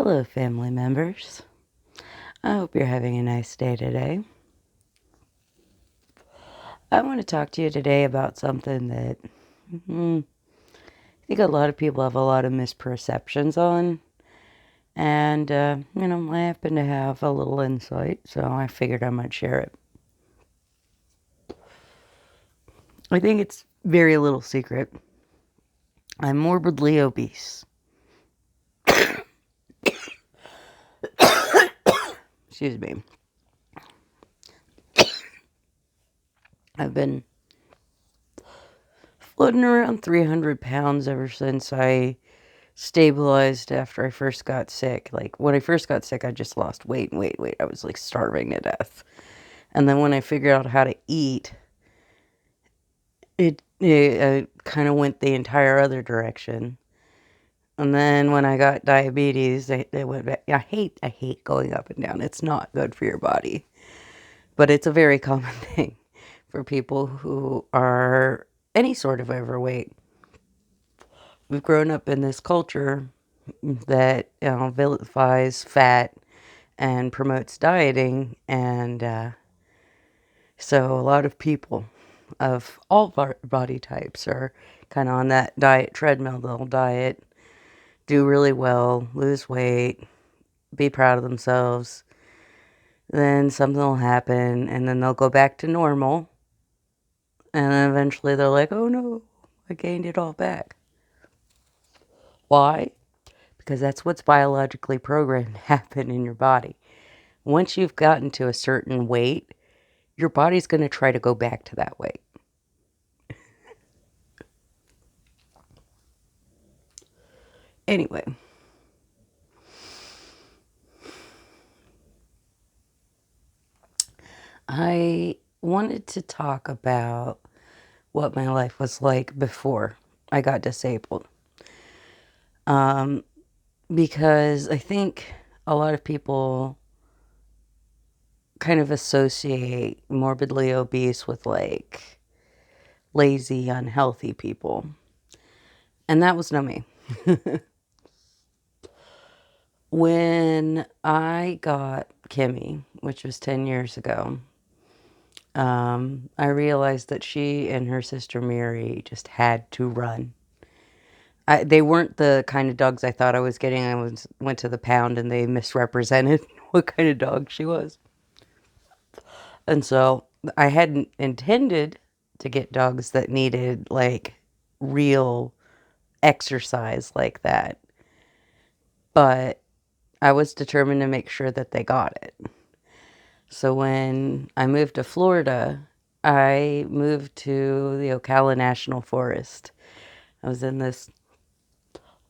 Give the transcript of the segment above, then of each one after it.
Hello, family members. I hope you're having a nice day today. I want to talk to you today about something that I think a lot of people have a lot of misperceptions on. And, I happen to have a little insight, so I figured I might share it. I think it's very little secret. I'm morbidly obese. Excuse me. I've been floating around 300 pounds ever since I stabilized after I first got sick. Like, when I first got sick, I just lost weight and weight. I was like starving to death. And then when I figured out how to eat, it kind of went the entire other direction. And then when I got diabetes, they went back. I hate going up and down. It's not good for your body. But it's a very common thing for people who are any sort of overweight. We've grown up in this culture that vilifies fat and promotes dieting, and so a lot of people of all body types are kind of on that diet treadmill. They'll diet, do really well, lose weight, be proud of themselves. Then something will happen, and then they'll go back to normal, and then eventually they're like, oh no, I gained it all back. Why? Because that's what's biologically programmed to happen in your body. Once you've gotten to a certain weight, your body's going to try to go back to that weight. Anyway, I wanted to talk about what my life was like before I got disabled. Because I think a lot of people kind of associate morbidly obese with like lazy, unhealthy people. And that was not me. When I got Kimmy, which was 10 years ago, I realized that she and her sister Mary just had to run. They weren't the kind of dogs I thought I was getting. Went to the pound and they misrepresented what kind of dog she was. And so I hadn't intended to get dogs that needed like real exercise like that. But I was determined to make sure that they got it. So when I moved to Florida, I moved to the Ocala National Forest. I was in this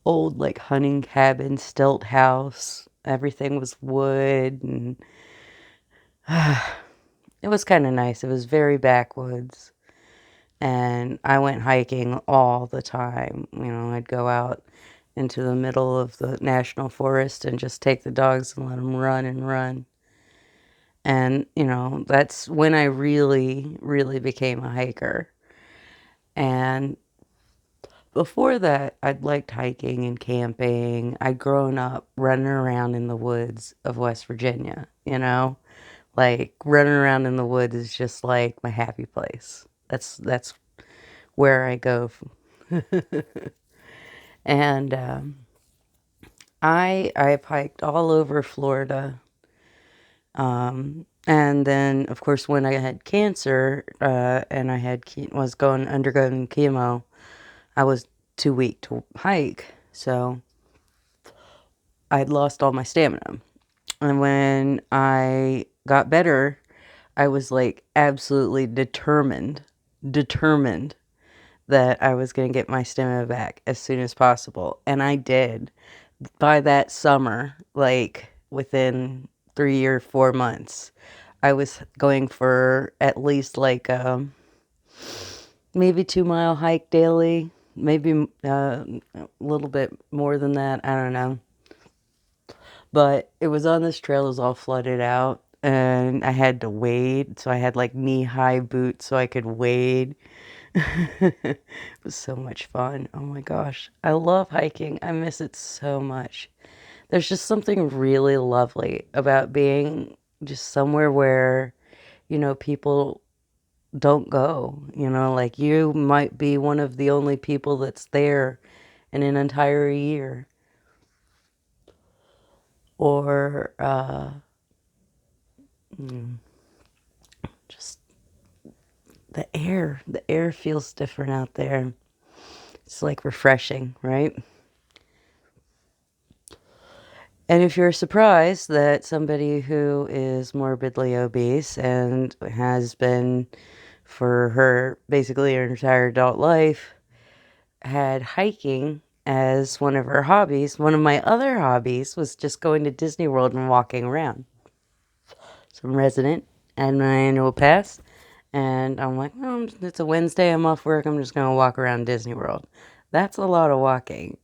old like hunting cabin, stilt house. Everything was wood, and it was kind of nice. It was very backwoods. And I went hiking all the time. I'd go out into the middle of the national forest and just take the dogs and let them run and run. And, that's when I really, really became a hiker. And before that, I'd liked hiking and camping. I'd grown up running around in the woods of West Virginia, Like running around in the woods is just like my happy place. That's where I go. And I've hiked all over Florida. And then, of course, when I had cancer and I was undergoing chemo, I was too weak to hike, so I'd lost all my stamina. And when I got better, I was like absolutely determined that I was going to get my stamina back as soon as possible. And I did. By that summer, like within 3 or 4 months, I was going for at least like maybe 2 mile hike daily, maybe a little bit more than that. I don't know. But it was on this trail, it was all flooded out, and I had to wade. So I had like knee high boots so I could wade. It was so much fun. Oh my gosh. I love hiking. I miss it so much. There's just something really lovely about being just somewhere where, people don't go. Like you might be one of the only people that's there in an entire year. Or just the air. The air feels different out there. It's like refreshing, right? And if you're surprised that somebody who is morbidly obese and has been for her basically her entire adult life had hiking as one of her hobbies, one of my other hobbies was just going to Disney World and walking around. So I'm resident and my annual pass. And I'm like, oh, it's a Wednesday, I'm off work, I'm just going to walk around Disney World. That's a lot of walking.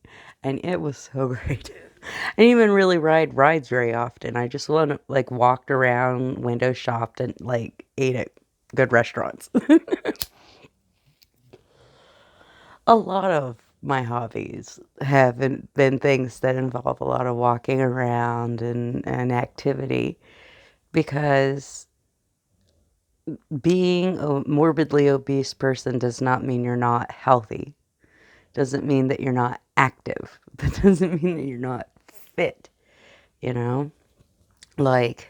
And it was so great. I didn't even really ride rides very often. I just walked around, window shopped, and ate at good restaurants. A lot of my hobbies have been things that involve a lot of walking around and activity because being a morbidly obese person does not mean you're not healthy. Doesn't mean that you're not active. That doesn't mean that you're not fit, you know? Like,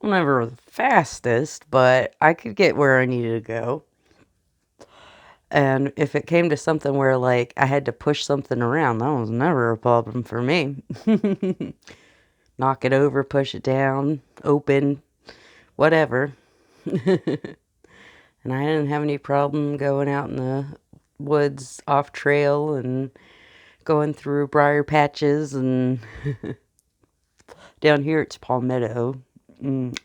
I'm never the fastest, but I could get where I needed to go. And if it came to something where, I had to push something around, that was never a problem for me. Knock it over, push it down, open, whatever. And I didn't have any problem going out in the woods off trail and going through briar patches and down here it's palmetto.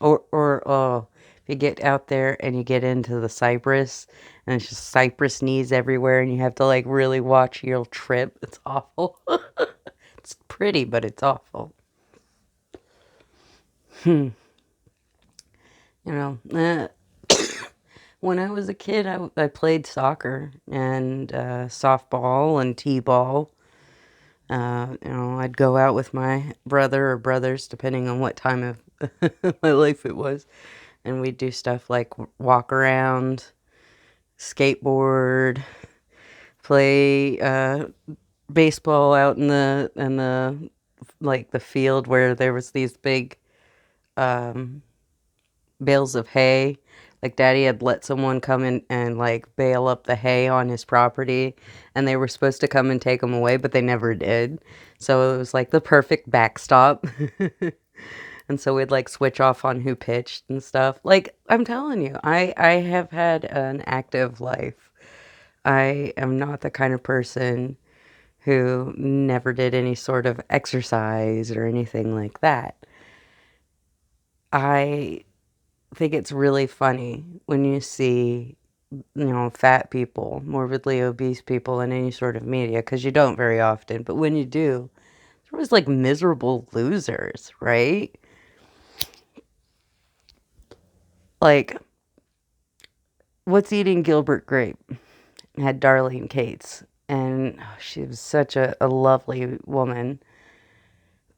Or if you get out there and you get into the cypress and it's just cypress knees everywhere and you have to really watch your trip. It's awful. It's pretty, but it's awful. You know, when I was a kid, I played soccer and softball and t-ball. I'd go out with my brother or brothers, depending on what time of my life it was, and we'd do stuff like walk around, skateboard, play baseball out in the the field where there was these big um, bales of hay. Like Daddy had let someone come in and bale up the hay on his property, and they were supposed to come and take them away, but they never did. So it was like the perfect backstop. And so we'd switch off on who pitched and stuff. I'm telling you, I have had an active life. I am not the kind of person who never did any sort of exercise or anything like that. I think it's really funny when you see, fat people, morbidly obese people in any sort of media, because you don't very often, but when you do, they're always miserable losers, right? Like, What's Eating Gilbert Grape had Darlene Cates, and she was such a lovely woman.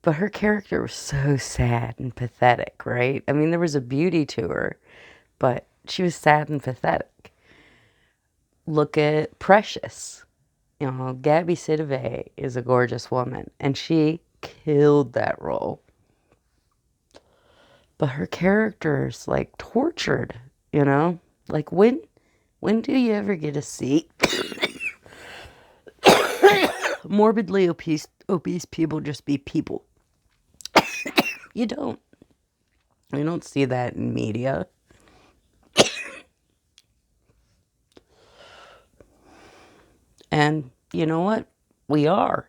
But her character was so sad and pathetic, right? I mean, there was a beauty to her, but she was sad and pathetic. Look at Precious. Gabby Sidibe is a gorgeous woman, and she killed that role. But her character is tortured, you know? When do you ever get to see morbidly obese people just be people? You don't. You don't see that in media. And you know what? We are.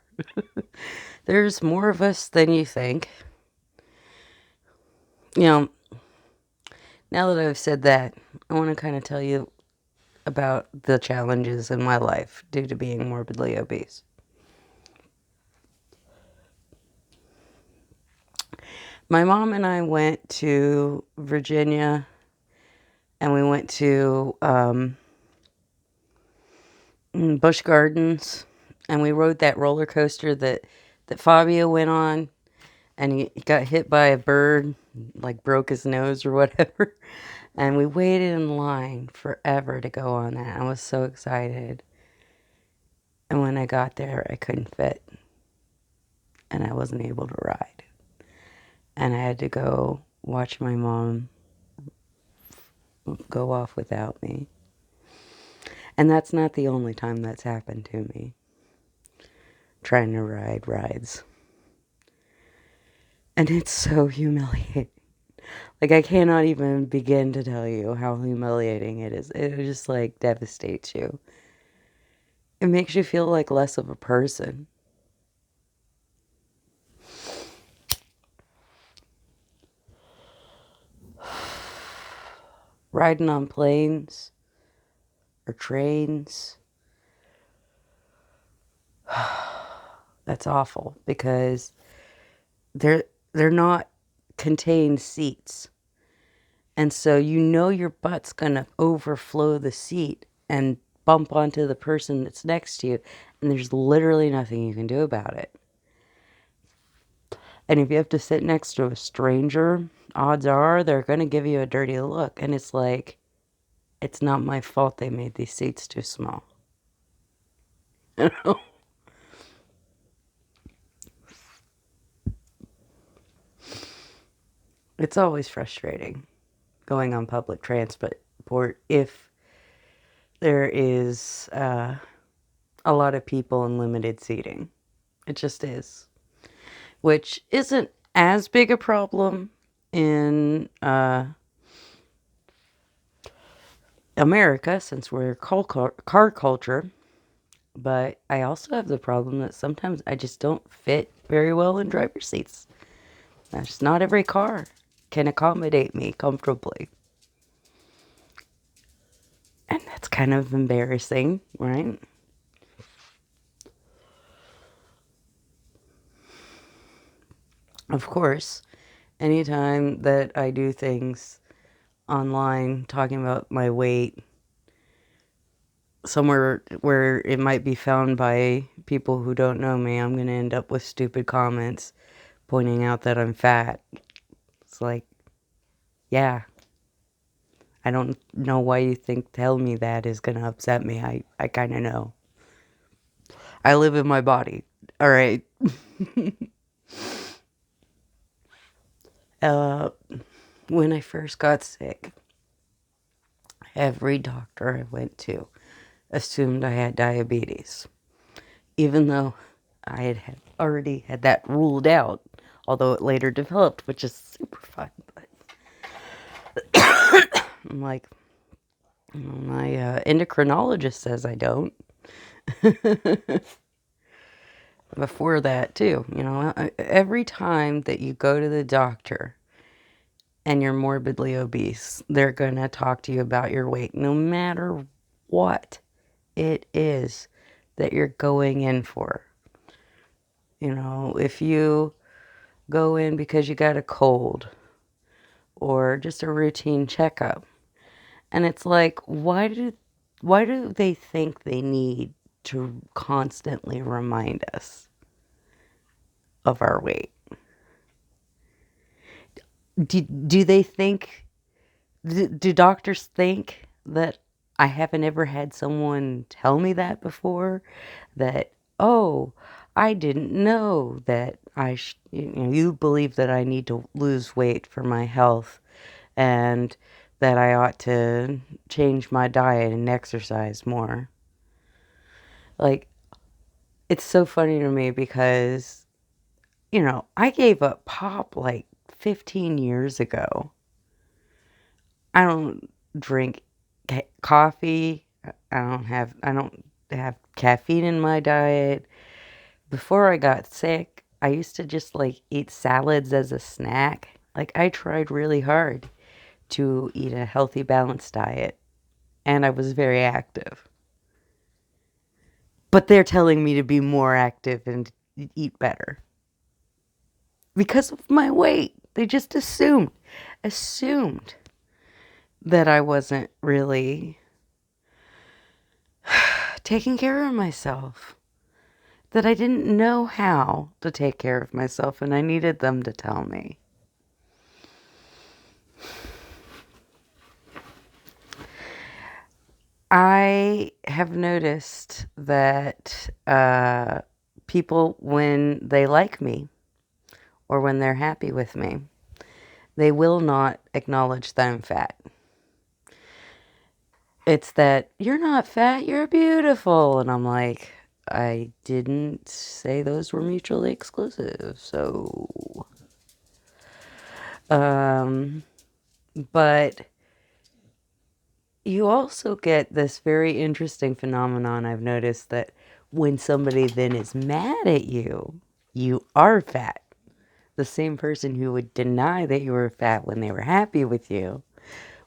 There's more of us than you think. You know, now that I've said that, I want to kind of tell you about the challenges in my life due to being morbidly obese. My mom and I went to Virginia and we went to Busch Gardens and we rode that roller coaster that Fabio went on. and he got hit by a bird, like broke his nose or whatever. And we waited in line forever to go on that. I was so excited. And when I got there, I couldn't fit. And I wasn't able to ride. And I had to go watch my mom go off without me. And that's not the only time that's happened to me. Trying to ride rides. And it's so humiliating. Like, I cannot even begin to tell you how humiliating it is. It just, like, devastates you. It makes you feel like less of a person. Riding on planes or trains, that's awful because they're not contained seats. And so you know your butt's going to overflow the seat and bump onto the person that's next to you, and there's literally nothing you can do about it. And if you have to sit next to a stranger, odds are they're going to give you a dirty look. And it's like, it's not my fault they made these seats too small. You know? It's always frustrating going on public transport if there is a lot of people and limited seating. It just is. Which isn't as big a problem in America, since we're car culture. But I also have the problem that sometimes I just don't fit very well in driver's seats. That's not every car can accommodate me comfortably. And that's kind of embarrassing, right? Of course, anytime that I do things online talking about my weight, somewhere where it might be found by people who don't know me, I'm going to end up with stupid comments pointing out that I'm fat. It's like, yeah, I don't know why you think telling me that is going to upset me. I kind of know. I live in my body. All right. When I first got sick, every doctor I went to assumed I had diabetes, even though I had already had that ruled out, although it later developed, which is super fun. But I'm like, my endocrinologist says I don't. Before that, too, every time that you go to the doctor and you're morbidly obese, they're going to talk to you about your weight, no matter what it is that you're going in for. If you go in because you got a cold or just a routine checkup, and it's like, why do they think they need to constantly remind us of our weight? Do they think, do doctors think that I haven't ever had someone tell me that before? That, oh, I didn't know that you believe that I need to lose weight for my health and that I ought to change my diet and exercise more. Like, it's so funny to me because, I gave up pop like 15 years ago. I don't drink coffee. I don't have caffeine in my diet. Before I got sick, I used to just like eat salads as a snack. Like, I tried really hard to eat a healthy, balanced diet, and I was very active. But they're telling me to be more active and eat better because of my weight. They just assumed that I wasn't really taking care of myself. that I didn't know how to take care of myself, and I needed them to tell me. I have noticed that people, when they like me or when they're happy with me, they will not acknowledge that I'm fat. It's that, you're not fat, you're beautiful. And I'm like, I didn't say those were mutually exclusive. So, but you also get this very interesting phenomenon I've noticed, that when somebody then is mad at you, you are fat. The same person who would deny that you were fat when they were happy with you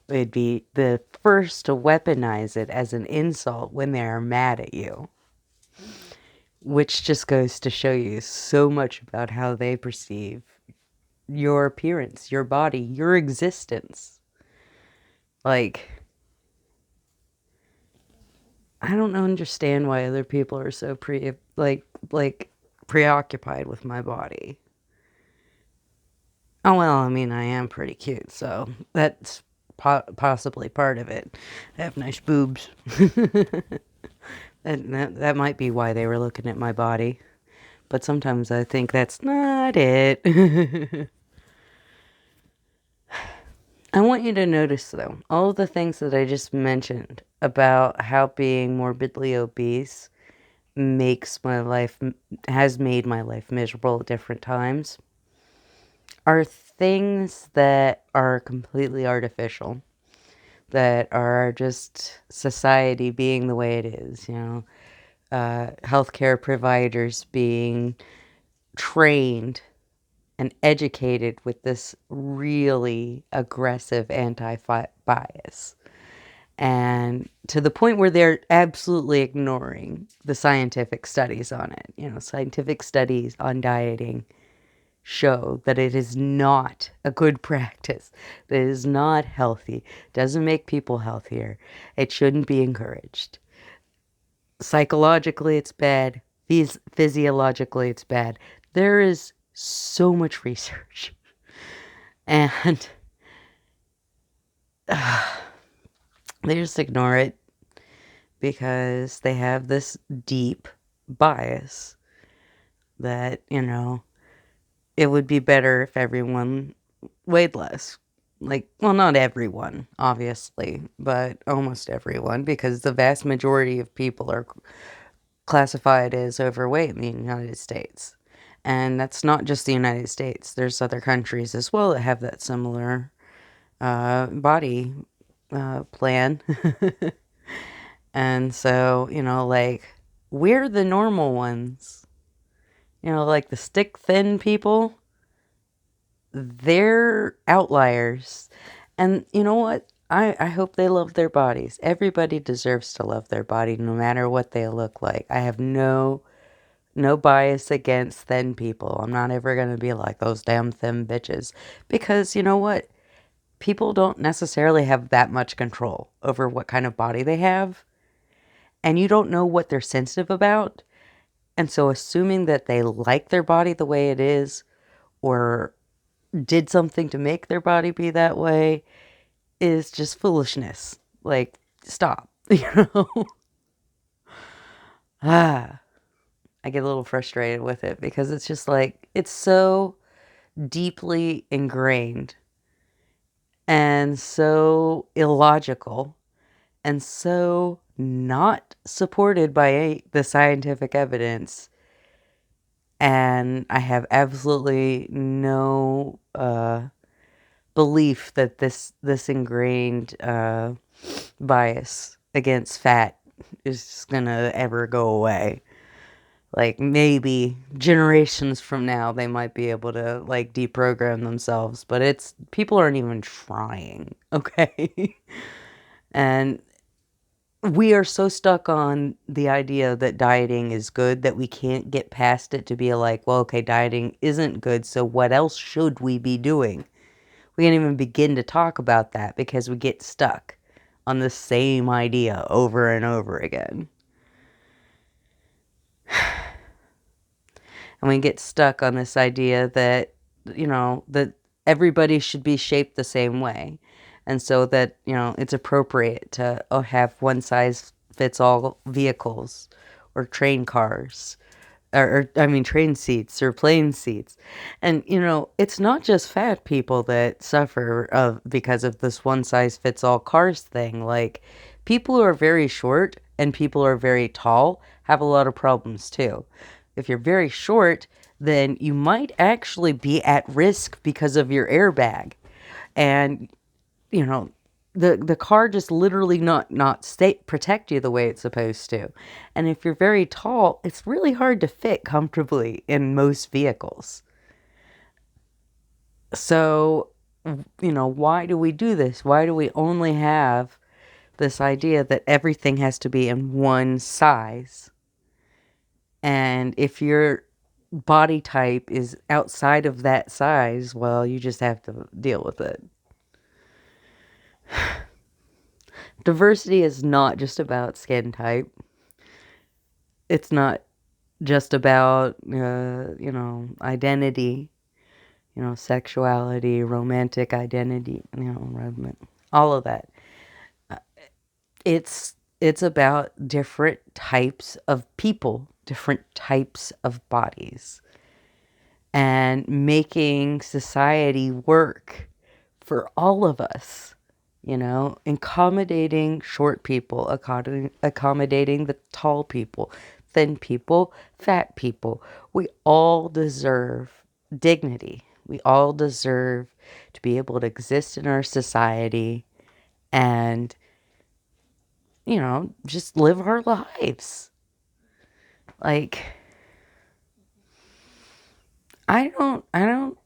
would be the first to weaponize it as an insult when they are mad at you. Which just goes to show you so much about how they perceive your appearance, your body, your existence. Like, I don't understand why other people are so preoccupied with my body. Oh, well, I mean, I am pretty cute, so that's possibly part of it. I have nice boobs. And that might be why they were looking at my body. But sometimes I think that's not it. I want you to notice, though, all of the things that I just mentioned about how being morbidly obese has made my life miserable at different times, are things that are completely artificial, that are just society being the way it is, healthcare providers being trained and educated with this really aggressive anti-fat bias. And to the point where they're absolutely ignoring the scientific studies on it. Scientific studies on dieting show that it is not a good practice, that it is not healthy, doesn't make people healthier. It shouldn't be encouraged. Psychologically, it's bad. Physiologically, it's bad. There is so much research. And they just ignore it because they have this deep bias that, it would be better if everyone weighed less. Well, not everyone, obviously, but almost everyone, because the vast majority of people are classified as overweight in the United States. And that's not just the United States. There's other countries as well that have that similar body plan. And so, we're the normal ones. Like the stick thin people, they're outliers. And you know what? I hope they love their bodies. Everybody deserves to love their body no matter what they look like. I have no bias against thin people. I'm not ever going to be like those damn thin bitches. Because you know what? People don't necessarily have that much control over what kind of body they have. And you don't know what they're sensitive about. And so assuming that they like their body the way it is, or did something to make their body be that way, is just foolishness. Like, stop. I get a little frustrated with it because it's just like, it's so deeply ingrained and so illogical and so not supported by the scientific evidence. And I have absolutely no belief that this ingrained bias against fat is gonna ever go away. Like, maybe generations from now they might be able to deprogram themselves, but people aren't even trying, okay? And we are so stuck on the idea that dieting is good that we can't get past it to be like, well, okay, dieting isn't good, so what else should we be doing? We can't even begin to talk about that because we get stuck on the same idea over and over again. And we get stuck on this idea that, that everybody should be shaped the same way. And so that, it's appropriate to have one size fits all vehicles or train cars or I mean, train seats or plane seats. And, it's not just fat people that suffer because of this one size fits all cars thing. Like, people who are very short and people who are very tall have a lot of problems too. If you're very short, then you might actually be at risk because of your airbag. And, you know, the car just literally not protect you the way it's supposed to. And if you're very tall, it's really hard to fit comfortably in most vehicles. So, why do we do this? Why do we only have this idea that everything has to be in one size? And if your body type is outside of that size, well, you just have to deal with it. Diversity is not just about skin type. It's not just about, identity, sexuality, romantic identity, all of that. It's about different types of people, different types of bodies, and making society work for all of us. Accommodating short people, accommodating the tall people, thin people, fat people. We all deserve dignity. We all deserve to be able to exist in our society and, just live our lives. Like, I don't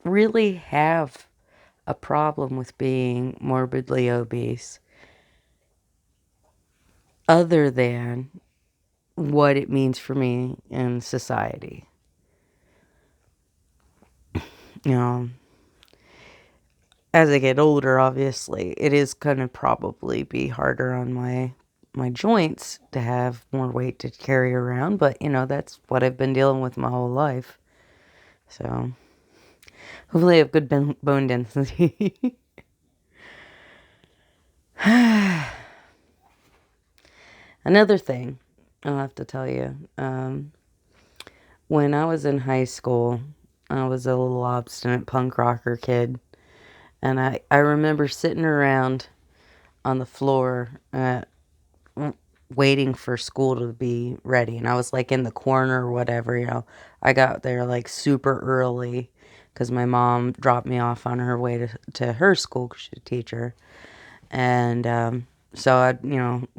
really have a problem with being morbidly obese other than what it means for me in society. You know, as I get older, obviously, it is going to probably be harder on my joints to have more weight to carry around, but that's what I've been dealing with my whole life. So, hopefully I have good bone density. Another thing I'll have to tell you, when I was in high school, I was a little obstinate punk rocker kid. And I remember sitting around on the floor waiting for school to be ready. And I was like in the corner or whatever, I got there like super early because my mom dropped me off on her way to her school because she's a teacher. And so I'd,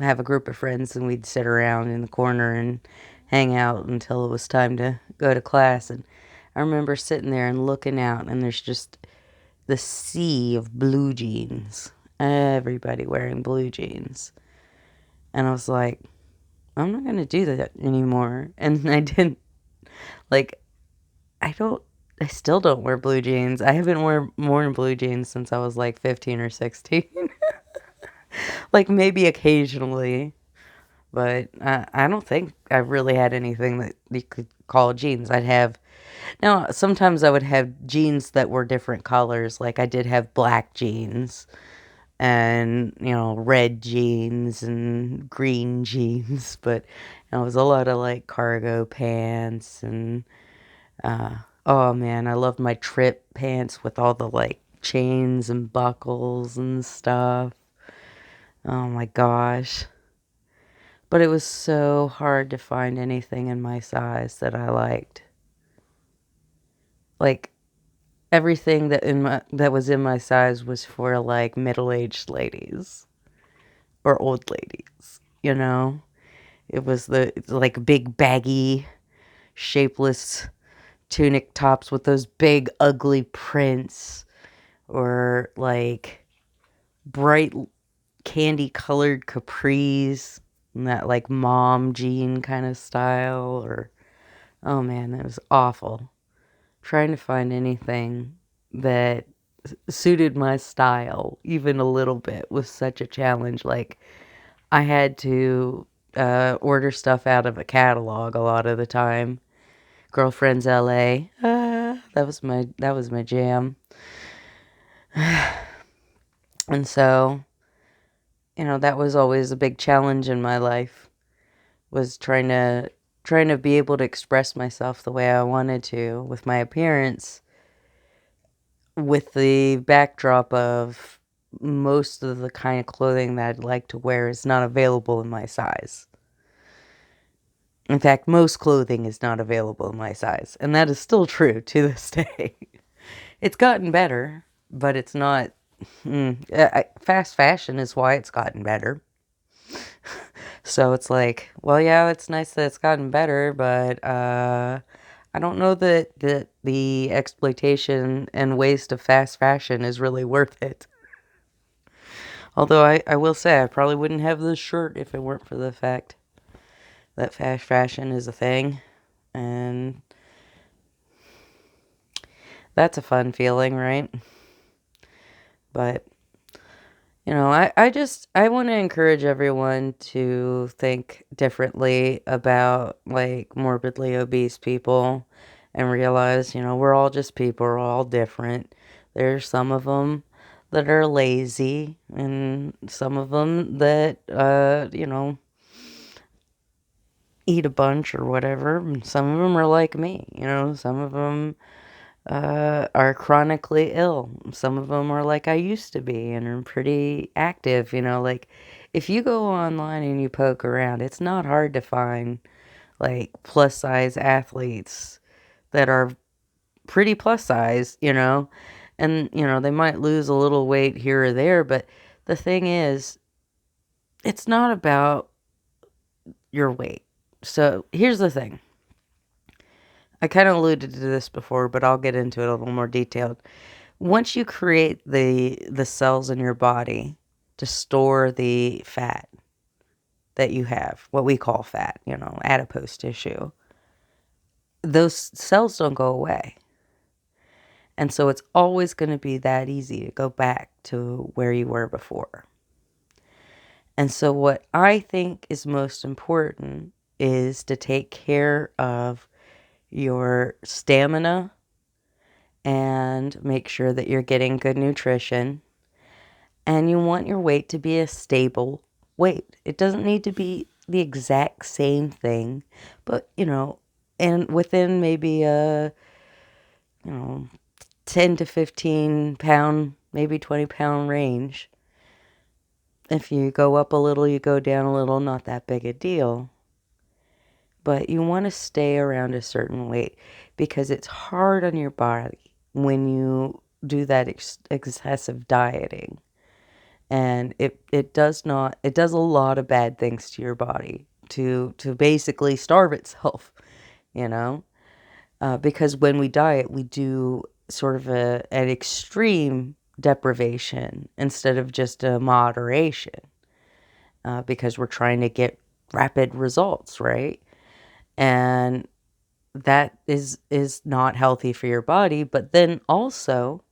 have a group of friends and we'd sit around in the corner and hang out until it was time to go to class. And I remember sitting there and looking out, and there's just the sea of blue jeans. Everybody wearing blue jeans. And I was like, I'm not going to do that anymore. And I didn't, like, I still don't wear blue jeans. I haven't worn blue jeans since I was like 15 or 16. Like, maybe occasionally. But I don't think I really had anything that you could call jeans. Now, sometimes I would have jeans that were different colors. Like, I did have black jeans and, red jeans and green jeans. But, it was a lot of, like, cargo pants and, oh, man, I loved my trip pants with all the, like, chains and buckles and stuff. Oh, my gosh. But it was so hard to find anything in my size that I liked. Like, everything that was in my size was for like middle-aged ladies or old ladies, It was the like big baggy shapeless tunic tops with those big ugly prints, or like bright candy colored capris and that like mom jean kind of style. Or oh man, that was awful. Trying to find anything that suited my style even a little bit was such a challenge. Like, I had to order stuff out of a catalog a lot of the time. Girlfriends LA. That was my jam. And so, that was always a big challenge in my life, was trying to be able to express myself the way I wanted to with my appearance, with the backdrop of most of the kind of clothing that I'd like to wear is not available in my size. In fact, most clothing is not available in my size, and that is still true to this day. It's gotten better, but it's not. Fast fashion is why it's gotten better. So it's like, well, yeah, it's nice that it's gotten better, but I don't know that the exploitation and waste of fast fashion is really worth it. Although I will say I probably wouldn't have this shirt if it weren't for the fact that fast fashion is a thing. And that's a fun feeling, right? But, I want to encourage everyone to think differently about, like, morbidly obese people and realize, we're all just people, we're all different. There's some of them that are lazy and some of them that, eat a bunch or whatever. And some of them are like me, some of them are chronically ill. Some of them are like I used to be and are pretty active, like if you go online and you poke around, it's not hard to find like plus size athletes that are pretty plus size, and, they might lose a little weight here or there, but the thing is, it's not about your weight. So here's the thing. I kind of alluded to this before, but I'll get into it a little more detailed. Once you create the cells in your body to store the fat that you have, what we call fat, adipose tissue, those cells don't go away. And so it's always going to be that easy to go back to where you were before. And so what I think is most important is to take care of your stamina and make sure that you're getting good nutrition. And you want your weight to be a stable weight. It doesn't need to be the exact same thing, but, and within maybe a, 10 to 15 pound, maybe 20-pound range. If you go up a little, you go down a little, not that big a deal. But you want to stay around a certain weight because it's hard on your body when you do that excessive dieting. And it does a lot of bad things to your body to basically starve itself, because when we diet, we do sort of an extreme deprivation instead of just a moderation, because we're trying to get rapid results, right? And that is not healthy for your body. But then also,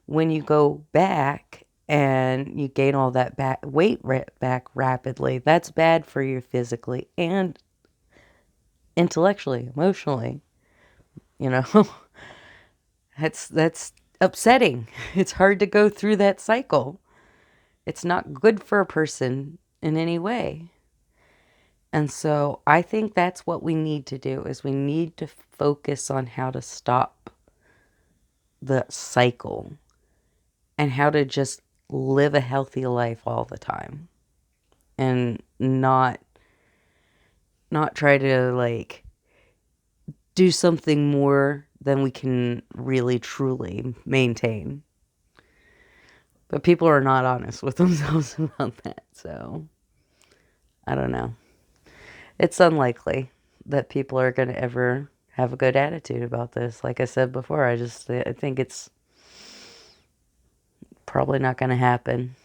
when you go back and you gain all that weight back rapidly, that's bad for you physically and intellectually, emotionally. That's upsetting. It's hard to go through that cycle. It's not good for a person in any way. And so I think that's what we need to do, is we need to focus on how to stop the cycle and how to just live a healthy life all the time and not try to like do something more than we can really truly maintain. But people are not honest with themselves about that, so I don't know. It's unlikely that people are going to ever have a good attitude about this. Like I said before, I think it's probably not going to happen.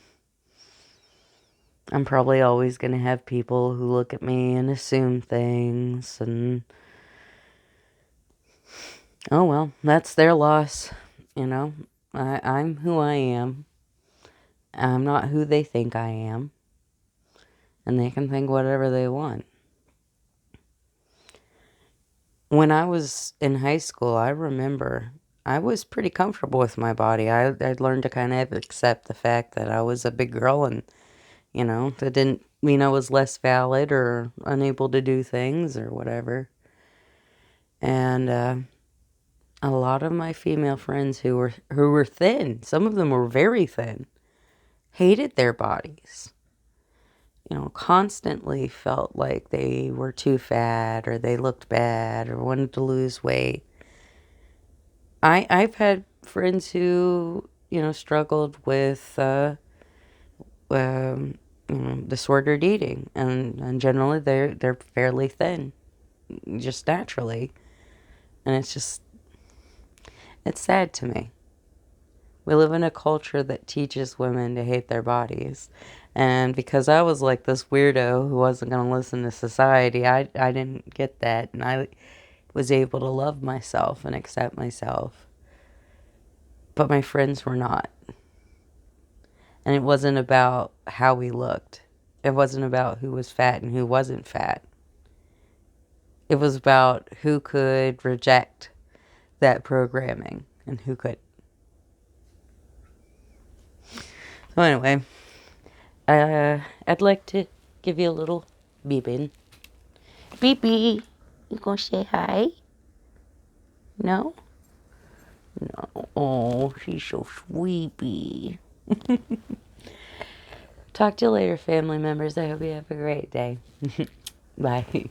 I'm probably always going to have people who look at me and assume things, and oh well, that's their loss, I'm who I am. I'm not who they think I am, and they can think whatever they want. When I was in high school, I remember I was pretty comfortable with my body. I'd learned to kind of accept the fact that I was a big girl, and, that didn't mean I was less valid or unable to do things or whatever. And a lot of my female friends who were thin, some of them were very thin, hated their bodies. Constantly felt like they were too fat or they looked bad or wanted to lose weight. I've had friends who, struggled with disordered eating, and generally they're fairly thin, just naturally, and it's sad to me. We live in a culture that teaches women to hate their bodies, and because I was like this weirdo who wasn't going to listen to society, I didn't get that, and I was able to love myself and accept myself, but my friends were not. And it wasn't about how we looked. It wasn't about who was fat and who wasn't fat. It was about who could reject that programming and who could. So anyway, I'd like to give you a little beeping. Beepy, you gonna say hi? No? No. Oh, she's so sweepy. Talk to you later, family members. I hope you have a great day. Bye.